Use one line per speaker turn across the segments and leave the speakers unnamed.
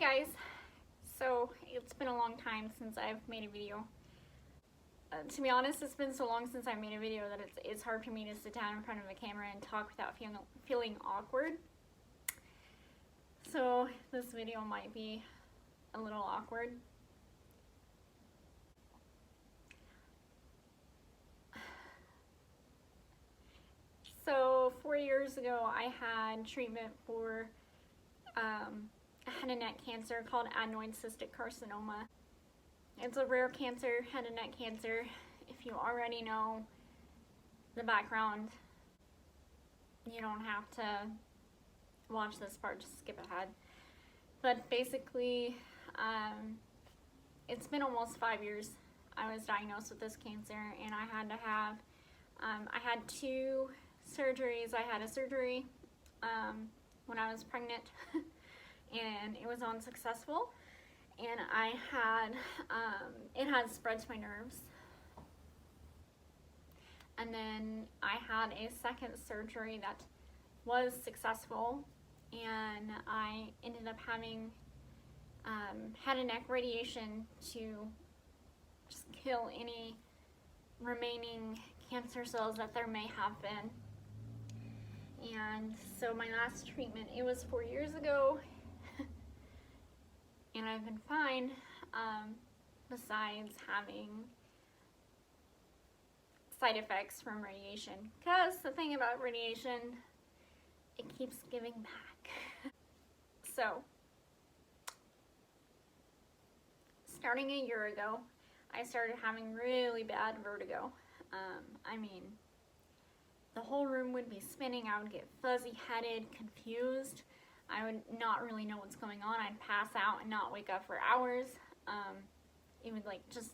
guys, so it's been a long time since I've made a video. To be honest, it's been so long since I made a video that it's hard for me to sit down in front of a camera and talk without feeling awkward. So this video might be a little awkward. So 4 years ago I had treatment for head and neck cancer called Adenoid Cystic Carcinoma. It's a rare cancer, head and neck cancer. If you already know the background, you don't have to watch this part, just skip ahead. But basically, it's been almost 5 years I was diagnosed with this cancer, and I had to have, I had 2 surgeries. I had a surgery when I was pregnant and it was unsuccessful, and I had, it had spread to my nerves. And then I had a second surgery that was successful, and I ended up having head and neck radiation to just kill any remaining cancer cells that there may have been. And so my last treatment, it was 4 years ago, and I've been fine, besides having side effects from radiation. Because the thing about radiation, it keeps giving back. So, starting a year ago, I started having really bad vertigo. I mean, the whole room would be spinning. I would get fuzzy-headed, confused. I would not really know what's going on. I'd pass out and not wake up for hours. It would like just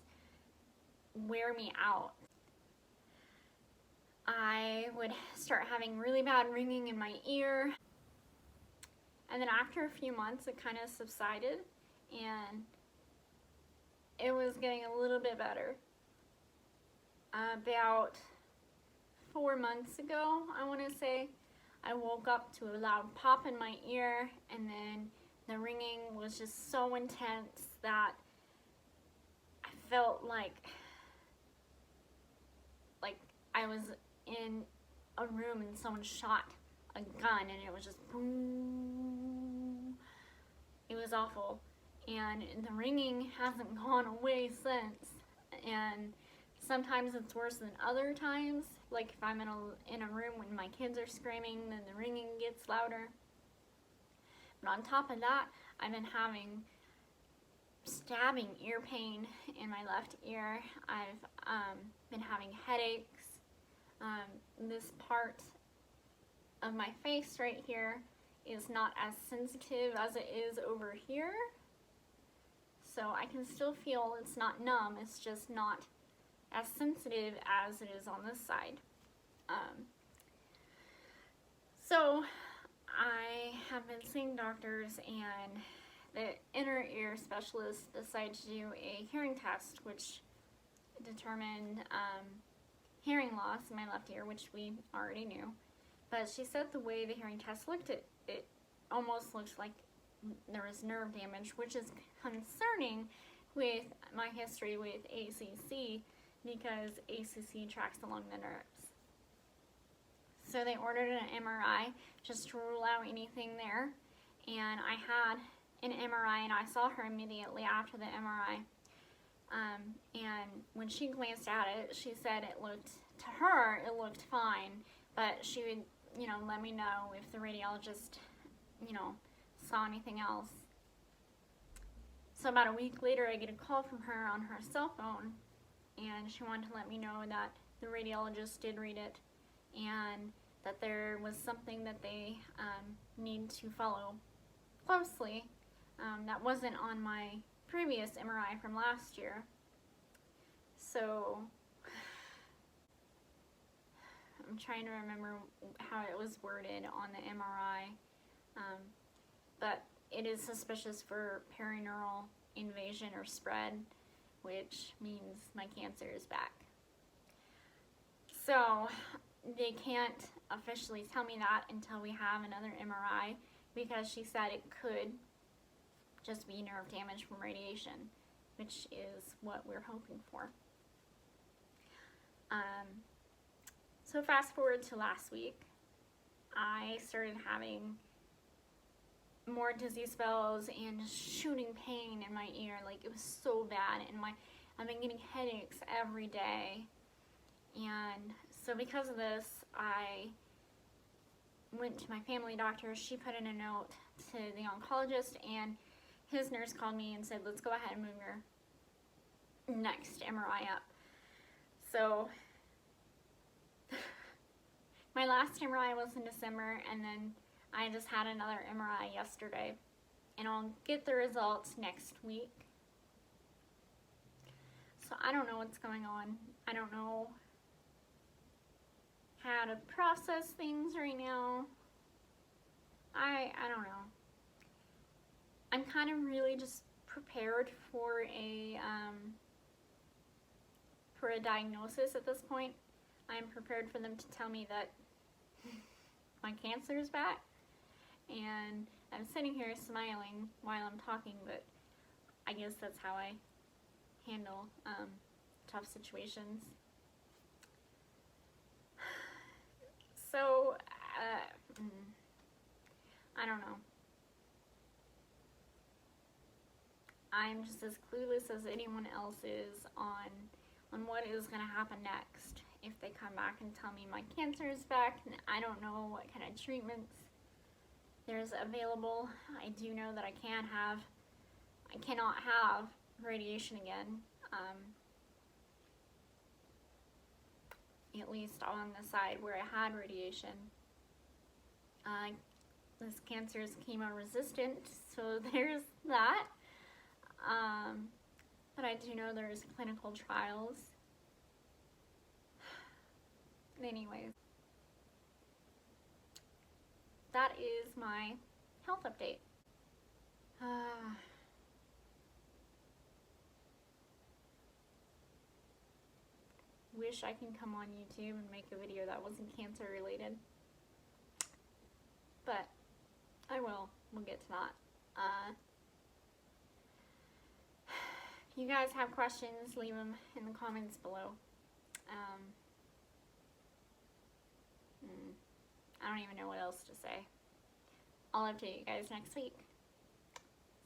wear me out. I would start having really bad ringing in my ear. And then after a few months, it kind of subsided, and it was getting a little bit better. About 4 months ago, I want to say, I woke up to a loud pop in my ear, and then the ringing was just so intense that I felt like I was in a room and someone shot a gun, and it was just boom. It was awful, and the ringing hasn't gone away since. And sometimes it's worse than other times. Like if I'm in a room when my kids are screaming, then the ringing gets louder. But on top of that, I've been having stabbing ear pain in my left ear. I've been having headaches. This part of my face right here is not as sensitive as it is over here. So I can still feel it's not numb, it's just not as sensitive as it is on this side. So I have been seeing doctors, and the inner ear specialist decided to do a hearing test, which determined hearing loss in my left ear, which we already knew. But she said the way the hearing test looked, it almost looks like there was nerve damage, which is concerning with my history with ACC, because ACC tracks along the nerves. So they ordered an MRI just to rule out anything there, and I had an MRI, and I saw her immediately after the MRI. And when she glanced at it, she said it looked fine, but she would, let me know if the radiologist, saw anything else. So about a week later, I get a call from her on her cell phone, and she wanted to let me know that the radiologist did read it, and that there was something that they need to follow closely that wasn't on my previous MRI from last year. So I'm trying to remember how it was worded on the MRI, but it is suspicious for PERINEURAL invasion or spread, which means my cancer is back. So they can't officially tell me that until we have another MRI, because she said it could just be nerve damage from radiation, which is what we're hoping for. So fast forward to last week, I started having more dizzy spells and just shooting pain in my ear. Like, it was so bad, and I've been getting headaches every day. And so because of this, I went to my family doctor. She put in a note to the oncologist, and his nurse called me and said, let's go ahead and move your next MRI up. So my last MRI was in December, and then I just had another MRI yesterday, and I'll get the results next week. So I don't know what's going on. I don't know how to process things right now. I don't know. I'm kind of really just prepared for a diagnosis at this point. I'm prepared for them to tell me that my cancer is back, and I'm sitting here smiling while I'm talking, but I guess that's how I handle tough situations. So, I don't know. I'm just as clueless as anyone else is on what is going to happen next. If they come back and tell me my cancer is back, and I don't know what kind of treatments there's available. I do know that I cannot have radiation again, at least on the side where I had radiation. This cancer is chemo resistant, so there's that. But I do know there's clinical trials. Anyways, that is my health update. Wish I can come on YouTube and make a video that wasn't cancer related, but I will. We'll get to that. If you guys have questions, leave them in the comments below. I don't even know what else to say. I'll update you guys next week.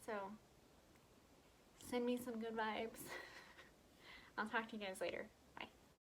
So, send me some good vibes. I'll talk to you guys later.